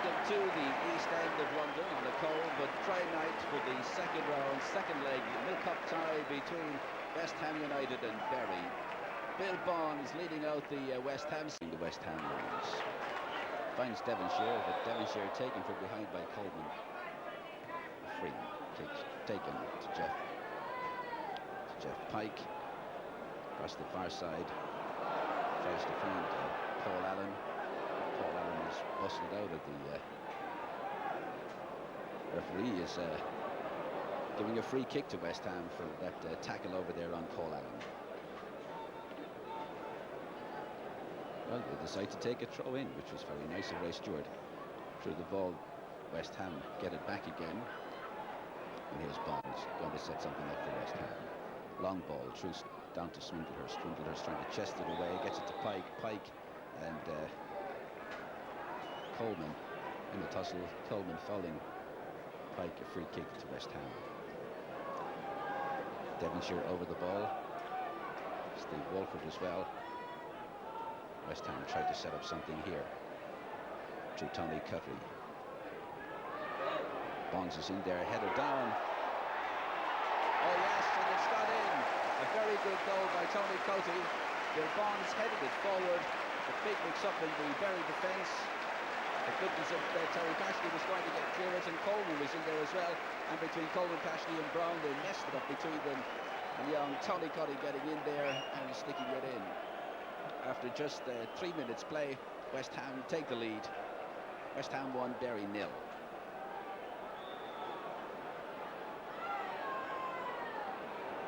Welcome to the East End of London on a cold but dry night for the second round, second leg Milk Cup tie between West Ham United and Bury. Bill Bonds leading out the West Ham lines. Finds Devonshire, but Devonshire taken from behind by Coleman. A free kick taken to Jeff Pike. Across the far side. Tries to find Paul Allen. Paul Allen is bustled out of the referee is giving a free kick to West Ham for that tackle over there on Paul Allen. Well, they decide to take a throw in, which was very nice of Ray Stewart. Through the ball, West Ham get it back again. And here's Bonds going to set something up for West Ham. Long ball through down to Swindlehurst. Swindlehurst trying to chest it away, gets it to Pike, and Coleman in the tussle. Coleman fouling Pike, a free kick to West Ham. Devonshire over the ball. Steve Walford as well. West Ham tried to set up something here to Tony Cuttley. Bonds is in there, header down. Oh yes, and it's got in. A very good goal by Tony Cuttley. Bill Bonds headed it forward. A big mix-up in the Bury defence. The goodness of Terry Pashley was going to get clear it, and Coleman was in there as well. And between Coleman, Pashley and Brown, they messed it up between them. And young Tony Cuttley getting in there and sticking it in. After just 3 minutes play, West Ham take the lead. West Ham 1, Bury 0.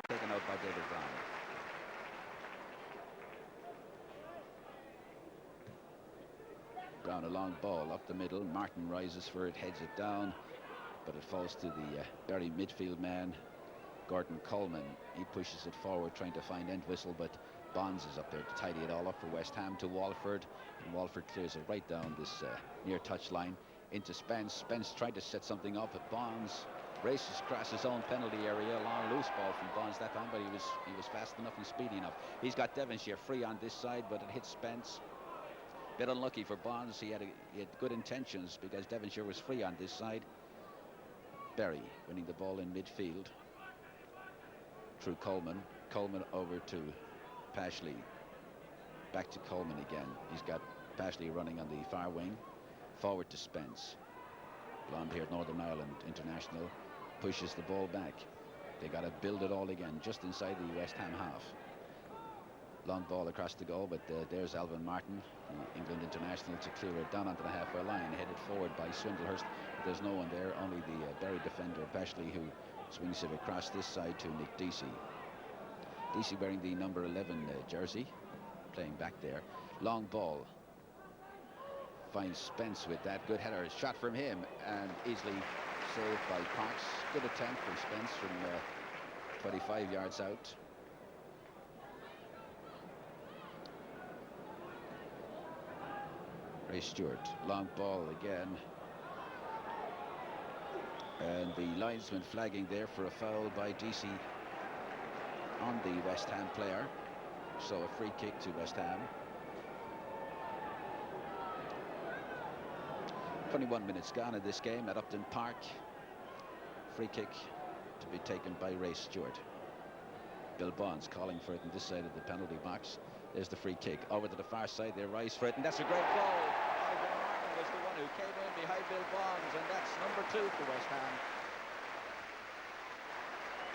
Taken out by David Brown. Brown a long ball up the middle. Martin rises for it, heads it down, but it falls to the Bury midfield man, Gordon Coleman. He pushes it forward, trying to find Entwistle, but Bonds is up there to tidy it all up for West Ham to Walford, and Walford clears it right down this near touch line into Spence. Spence tried to set something up, but Bonds races across his own penalty area. A long loose ball from Bonds that time, but he was fast enough and speedy enough. He's got Devonshire free on this side, but it hits Spence. Bit unlucky for Bonds. He had good intentions because Devonshire was free on this side. Bury winning the ball in midfield through Coleman. Coleman over to Pashley. Back to Coleman again. He's got Pashley running on the far wing. Forward to Spence. Blonde-haired Northern Ireland international pushes the ball back. They got to build it all again just inside the West Ham half. Long ball across the goal, but there's Alvin Martin, the England international, to clear it down onto the halfway line, headed forward by Swindlehurst. There's no one there, only the Bury defender Pashley, who swings it across this side to Nick Deasy. Deasy wearing the number 11 jersey, playing back there. Long ball. Finds Spence with that good header. Shot from him and easily saved by Parks. Good attempt from Spence from 25 yards out. Ray Stewart, long ball again. And the linesman flagging there for a foul by Deasy on the West Ham player. So a free kick to West Ham. 21 minutes gone in this game at Upton Park. Free kick to be taken by Ray Stewart. Bill Bonds calling for it on this side of the penalty box. There's the free kick over to the far side. They rise for it, and that's a great goal. Alvin Martin was the one who came in behind Bill Bonds, and that's number 2 for West Ham.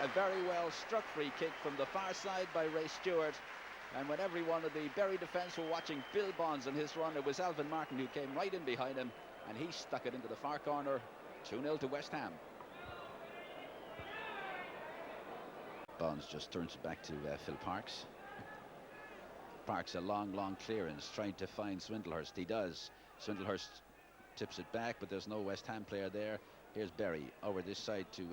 A very well struck free kick from the far side by Ray Stewart. And when every one of the Bury defence were watching Bill Bonds and his run, it was Alvin Martin who came right in behind him, and he stuck it into the far corner. 2-0 to West Ham. Bonds just turns it back to Phil Parks. Parks a long clearance, trying to find Swindlehurst. He does. Swindlehurst tips it back, but there's no West Ham player there. Here's Bury over this side to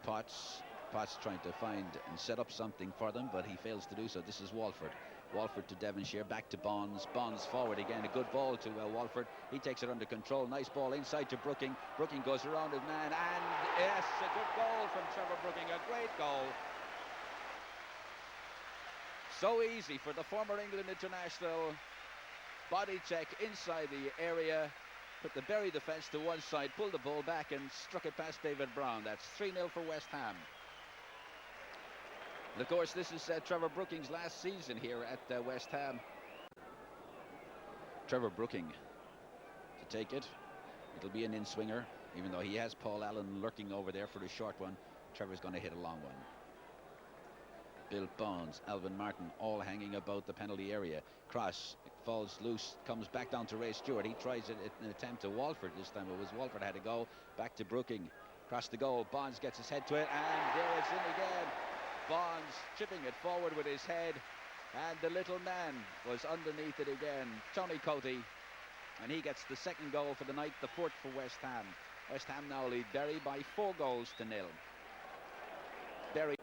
Potts. Potts trying to find and set up something for them, but he fails to do so. This is Walford. Walford to Devonshire, back to Bonds. Bonds forward again. A good ball to Walford. He takes it under control. Nice ball inside to Brooking. Brooking goes around his man, and yes, a good goal from Trevor Brooking. A great goal. So easy for the former England international. Body check inside the area. put the Bury defence to one side, pulled the ball back and struck it past David Brown. That's 3-0 for West Ham. And of course, this is Trevor Brooking's last season here at West Ham. Trevor Brooking to take it. It'll be an in-swinger, even though he has Paul Allen lurking over there for the short one. Trevor's going to hit a long one. Bill Bonds, Alvin Martin, all hanging about the penalty area. Cross falls loose, comes back down to Ray Stewart. He tries it in an attempt to Walford. This time it was Walford had to go. Back to Brooking. Across the goal. Bonds gets his head to it, and there it's in again. Bonds chipping it forward with his head, and the little man was underneath it again. Tony Coady, and he gets the second goal for the night, the fourth for West Ham. West Ham now lead Bury by 4-0. Bury.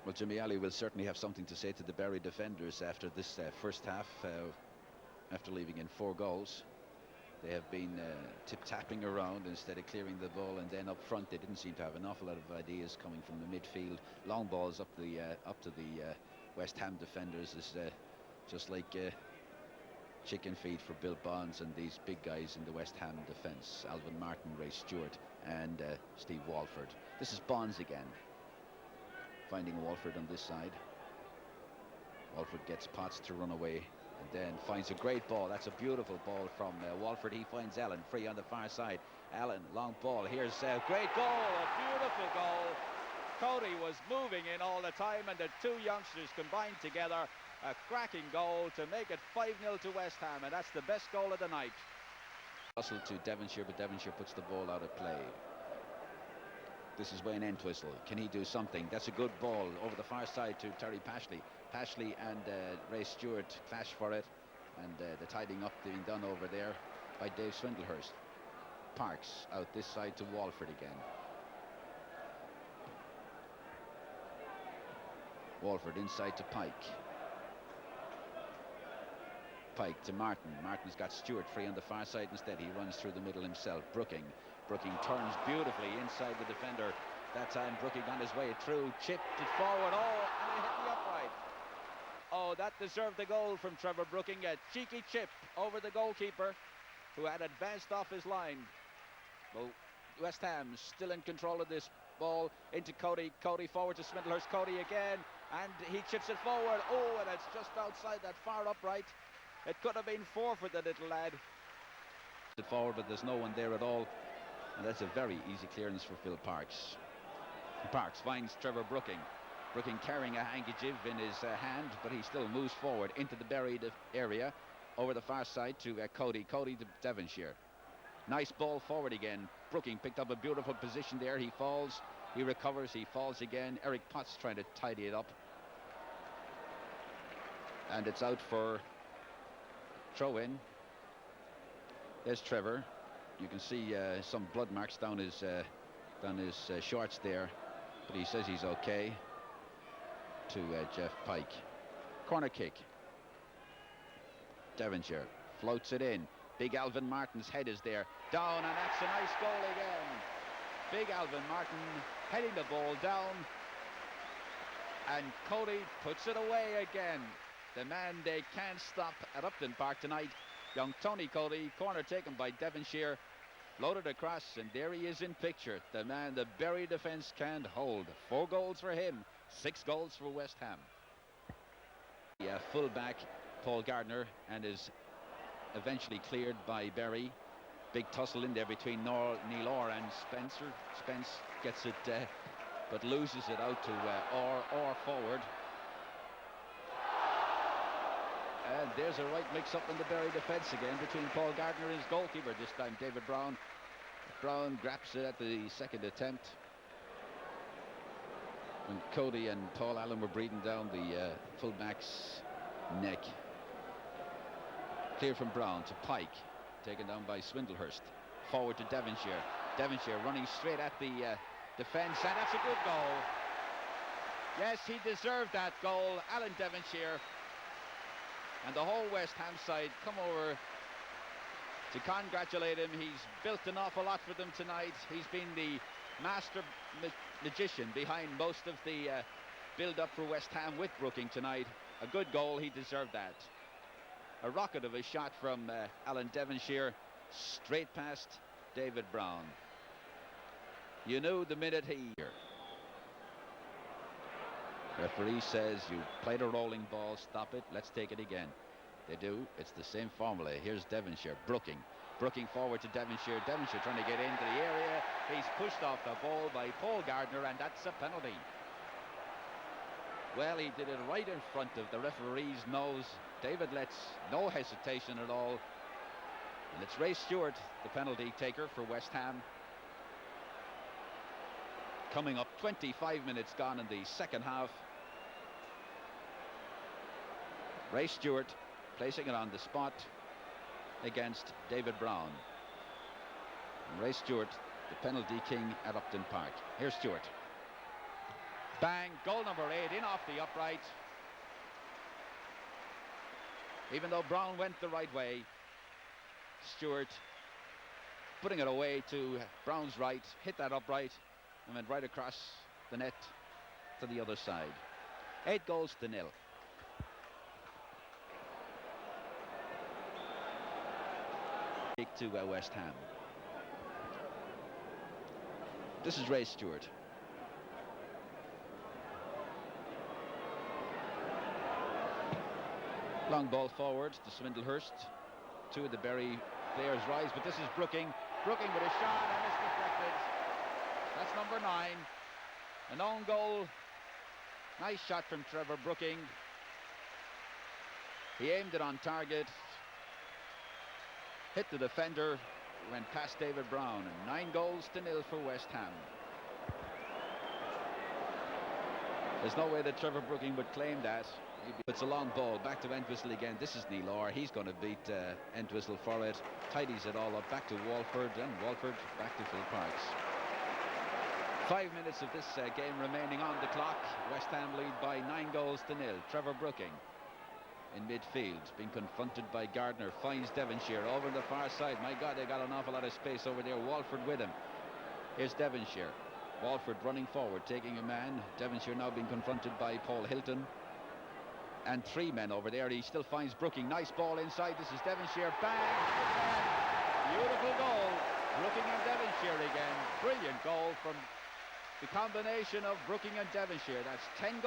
Well, Jimmy Alley will certainly have something to say to the Bury defenders after this first half, after leaving in 4 goals. They have been tip-tapping around instead of clearing the ball, and then up front they didn't seem to have an awful lot of ideas coming from the midfield. Long balls up to the West Ham defenders is just like chicken feed for Bill Bonds and these big guys in the West Ham defence. Alvin Martin, Ray Stewart and Steve Walford. This is Bonds again, finding Walford on this side. Walford gets Potts to run away and then finds a great ball. That's a beautiful ball from Walford. He finds Allen free on the far side. Allen, long ball. Here's a great goal, a beautiful goal. Coady was moving in all the time, and the two youngsters combined together. A cracking goal to make it 5-0 to West Ham, and that's the best goal of the night. Russell to Devonshire, but Devonshire puts the ball out of play. This is Wayne Entwistle. Can he do something? That's a good ball over the far side to Terry Pashley. Pashley and Ray Stewart clash for it, and the tidying up being done over there by Dave Swindlehurst. Parks out this side to Walford again. Walford inside to Pike. Pike to Martin. Martin's got Stewart free on the far side instead. He runs through the middle himself. Brooking turns beautifully inside the defender. That time Brooking on his way through, chipped it forward. Oh, and it hit the upright. Oh, that deserved the goal from Trevor Brooking. A cheeky chip over the goalkeeper, who had advanced off his line. Well, West Ham still in control of this ball. Into Coady. Coady forward to Swindlehurst. Coady again, and he chips it forward. Oh, and it's just outside that far upright. It could have been 4 for the little lad. It forward, but there's no one there at all, and that's a very easy clearance for Phil Parks. Parks finds Trevor Brooking. Brooking carrying a handkerchief in his hand, but he still moves forward into the buried area over the far side to Coady. Coady to Devonshire. Nice ball forward again. Brooking picked up a beautiful position there. He falls, he recovers, he falls again. Eric Potts trying to tidy it up, and it's out for throw-in. There's Trevor. You can see some blood marks down his shorts there, but he says he's okay. To Jeff Pike. Corner kick. Devonshire floats it in. Big Alvin Martin's head is there. Down, and that's a nice goal again. Big Alvin Martin heading the ball down, and Coady puts it away again. The man they can't stop at Upton Park tonight, young Tony Coady. Corner taken by Devonshire, loaded across, and there he is in picture. The man the Bury defence can't hold. 4 goals for him, 6 goals for West Ham. Yeah, full back Paul Gardner, and is eventually cleared by Bury. Big tussle in there between Neil Orr and Spencer. Spence gets it, but loses it out to Orr forward. And there's a right mix-up in the Bury defence again between Paul Gardner and his goalkeeper, this time David Brown. Brown grabs it at the second attempt. When Coady and Paul Allen were breathing down the fullback's neck. Clear from Brown to Pike, taken down by Swindlehurst. Forward to Devonshire. Devonshire running straight at the defence, and that's a good goal. Yes, he deserved that goal. Alan Devonshire and the whole West Ham side come over to congratulate him. He's built an awful lot for them tonight. He's been the master magician behind most of the build-up for West Ham with Brooking tonight. A good goal, he deserved that. A rocket of a shot from Alan Devonshire, straight past David Brown. You knew the minute he... Referee says you played a rolling ball, stop it, let's take it again. They do, it's the same formula. Here's Devonshire, Brooking forward to Devonshire. Devonshire trying to get into the area. He's pushed off the ball by Paul Gardner, and that's a penalty. Well, he did it right in front of the referee's nose. David lets no hesitation at all. And it's Ray Stewart, the penalty taker for West Ham. Coming up, 25 minutes gone in the second half. Ray Stewart placing it on the spot against David Brown. And Ray Stewart, the penalty king at Upton Park. Here's Stewart. Bang, goal number 8 in off the upright. Even though Brown went the right way, Stewart putting it away to Brown's right, hit that upright and went right across the net to the other side. 8-0. To West Ham. This is Ray Stewart. Long ball forward to Swindlehurst. Two of the Bury players rise, but this is Brooking. Brooking with a shot, and it's deflected. That's number 9. An own goal. Nice shot from Trevor Brooking. He aimed it on target. Hit the defender, went past David Brown, and 9-0 for West Ham. There's no way that Trevor Brooking would claim that. It's a long ball back to Entwistle again. This is Neil Orr. He's going to beat Entwistle for it. Tidies it all up back to Walford, and Walford back to Phil Parks. 5 minutes of this game remaining on the clock. West Ham lead by 9-0. Trevor Brooking in midfield, being confronted by Gardner, finds Devonshire over the far side. My God, they got an awful lot of space over there. Walford with him. Here's Devonshire. Walford running forward, taking a man. Devonshire now being confronted by Paul Hilton. And 3 men over there. He still finds Brooking. Nice ball inside. This is Devonshire. Bang! Beautiful goal. Brooking and Devonshire again. Brilliant goal from the combination of Brooking and Devonshire. That's 10-0.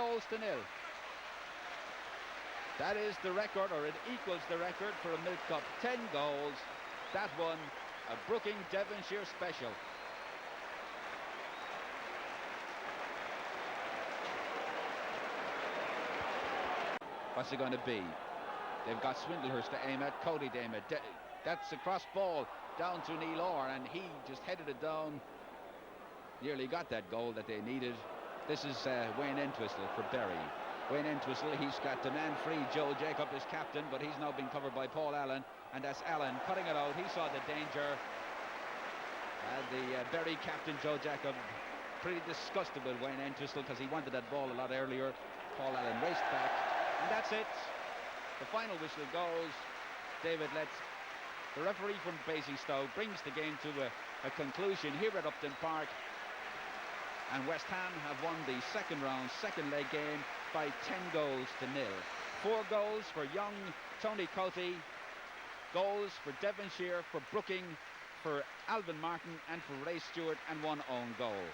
That is the record, or it equals the record for a Milk Cup. 10 goals. That one, a Brooking Devonshire special. What's it going to be? They've got Swindlehurst to aim at, Cody to aim at. That's a cross ball down to Neil Orr, and he just headed it down. Nearly got that goal that they needed. This is Wayne Entwistle for Bury. Wayne Entwistle, he's got the man free. Joe Jacob is captain, but he's now been covered by Paul Allen, and that's Allen cutting it out. He saw the danger. The Bury captain, Joe Jacob, pretty disgusted with Wayne Entwistle because he wanted that ball a lot earlier. Paul Allen raced back, and that's it. The final whistle goes. David lets the referee from Basingstoke brings the game to a conclusion here at Upton Park, and West Ham have won the second round, second leg game by 10-0. 4 goals for young Tony Coty, goals for Devonshire, for Brooking, for Alvin Martin and for Ray Stewart, and 1 own goal.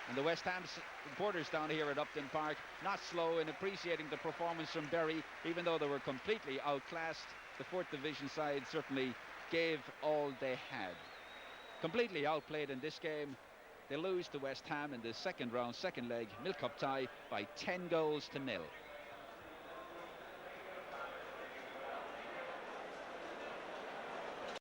And the West Ham supporters down here at Upton Park not slow in appreciating the performance from Bury, even though they were completely outclassed. The 4th division side certainly gave all they had. Completely outplayed in this game. They lose to West Ham in the second round, second leg, Milk Cup tie by 10-0.